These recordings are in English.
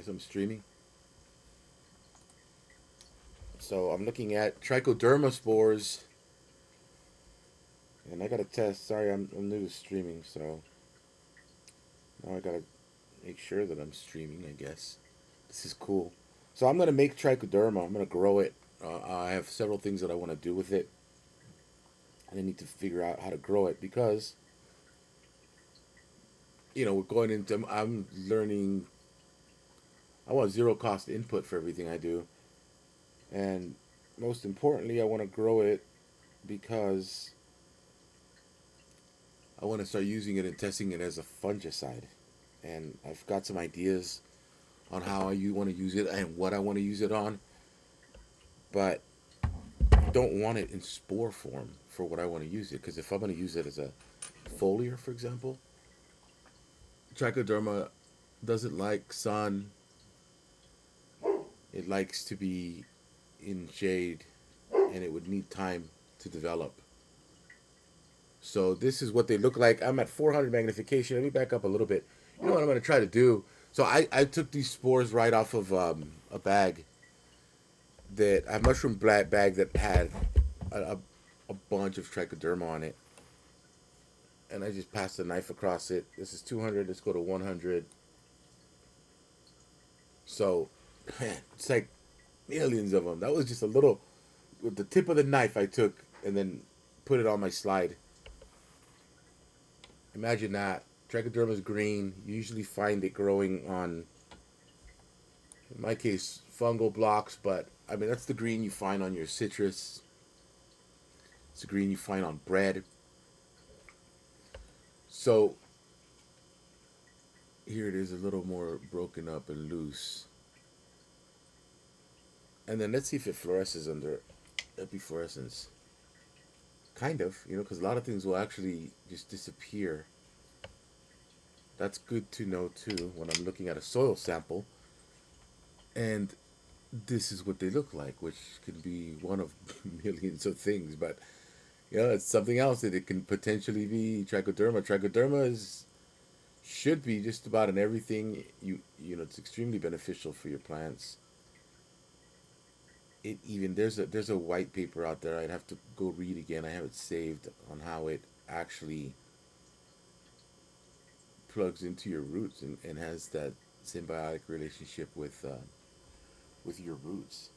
Guess I'm streaming. So I'm looking at Tricoderma Spores, and I gotta test. Sorry, I'm new to streaming, so now I gotta make sure that I'm streaming. I guess this is cool. So I'm gonna make Trichoderma. I'm gonna grow it. I have several things that I want to do with it, and I need to figure out how to grow it because we're going into. I'm learning. I want zero cost input for everything I do, and most importantly, I want to grow it because I want to start using it and testing it as a fungicide. And I've got some ideas on how you want to use it and what I want to use it on, but I don't want it in spore form for what I want to use it. Because if I'm going to use it as a foliar, for example, Trichoderma doesn't like sun. It likes to be in shade, and it would need time to develop. So this is what they look like. I'm at 400 magnification. Let me back up a little bit. You know what I'm going to try to do? So I took these spores right off of a bag a mushroom black bag that had a, a bunch of trichoderma on it, and I just passed a knife across it. This is 200. Let's go to 100. So, man, it's like millions of them. That was just a little with the tip of the knife I took and then put it on my slide. Imagine that. Trichoderma is green. You usually find it growing on, in my case, fungal blocks, but I mean, that's the green you find on your citrus. It's the green you find on bread. So here it is a little more broken up and loose. And then let's see if it fluoresces under epifluorescence. Kind of, because a lot of things will actually just disappear. That's good to know too when I'm looking at a soil sample. And this is what they look like, which could be one of millions of things. But it's something else that it can potentially be trichoderma. Trichoderma should be just about in everything. It's extremely beneficial for your plants. It even there's a white paper out there. I'd have to go read again. I have it saved on how it actually plugs into your roots and has that symbiotic relationship with your roots.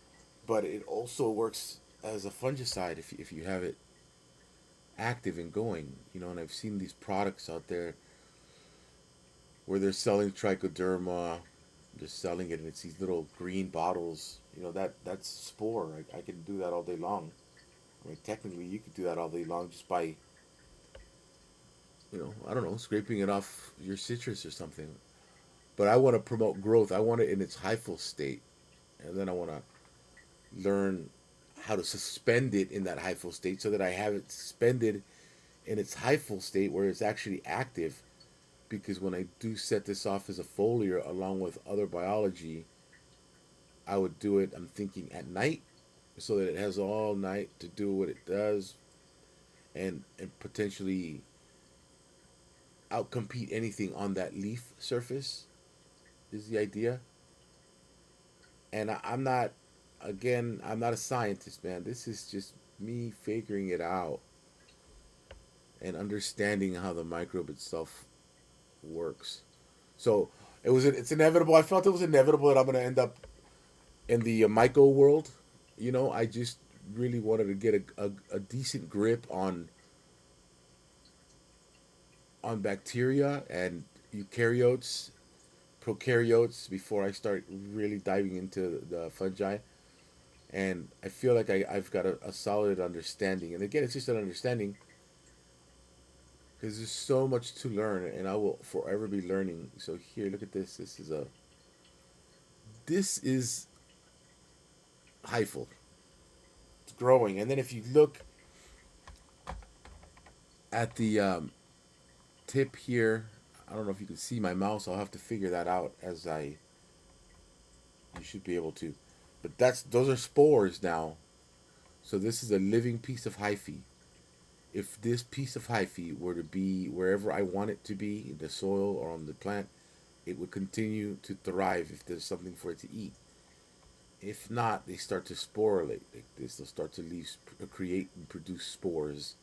But it also works as a fungicide if you have it active and going. And I've seen these products out there where they're selling trichoderma. They're selling it, and it's these little green bottles. That's spore. I can do that all day long. I mean, technically, you could do that all day long just by, I don't know, scraping it off your citrus or something. But I want to promote growth. I want it in its hyphal state, and then I want to learn how to suspend it in that hyphal state so that I have it suspended in its hyphal state where it's actually active. Because when I do set this off as a foliar along with other biology, I would do it, I'm thinking, at night so that it has all night to do what it does and potentially outcompete anything on that leaf surface is the idea. And I'm not, again, I'm not a scientist, man. This is just me figuring it out and understanding how the microbe itself works. So it's inevitable. I felt it was inevitable that I'm going to end up in the myco world. I just really wanted to get a decent grip on bacteria and eukaryotes, prokaryotes before I start really diving into the fungi. And I feel like I've got a solid understanding. And again, it's just an understanding because there's so much to learn, and I will forever be learning. So here, look at this. This is hyphal. It's growing, and then if you look at the tip here, I don't know if you can see my mouse. I'll have to figure that out as I. You should be able to, but those are spores now. So this is a living piece of hyphae. If this piece of hyphae were to be wherever I want it to be, in the soil or on the plant, it would continue to thrive if there's something for it to eat. If not, they start to sporulate like this. They'll start to create and produce spores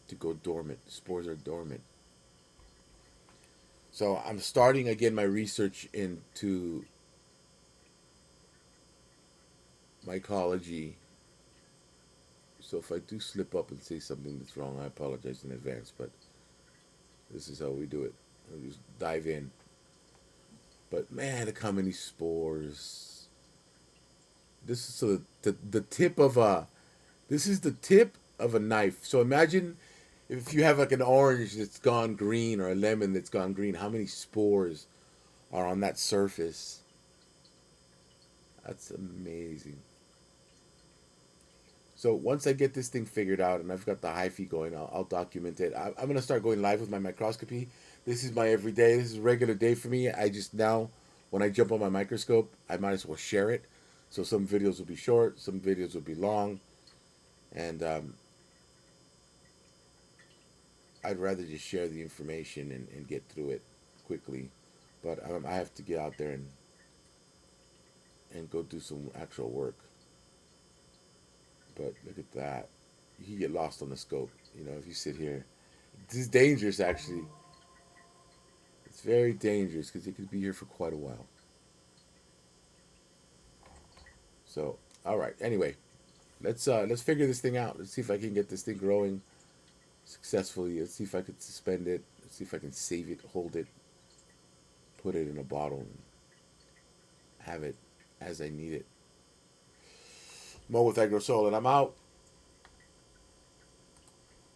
to go dormant. Spores are dormant. So I'm starting again my research into mycology. So if I do slip up and say something that's wrong, I apologize in advance. But this is how we do it. We just dive in. But man, look how many spores. This is so the tip of a. This is the tip of a knife. So imagine if you have like an orange that's gone green or a lemon that's gone green. How many spores are on that surface? That's amazing. So once I get this thing figured out and I've got the hyphae going, I'll document it. I'm gonna start going live with my microscopy. This is my everyday. This is a regular day for me. I just now, when I jump on my microscope, I might as well share it. So some videos will be short, some videos will be long, and I'd rather just share the information and get through it quickly. But I have to get out there and go do some actual work. But look at that. You get lost on the scope. You know, if you sit here, this is dangerous. Actually, it's very dangerous because it could be here for quite a while. So, all right. Anyway, let's figure this thing out. Let's see if I can get this thing growing successfully. Let's see if I can suspend it. Let's see if I can save it, hold it, put it in a bottle, and have it as I need it. Mo with Agrosol, and I'm out.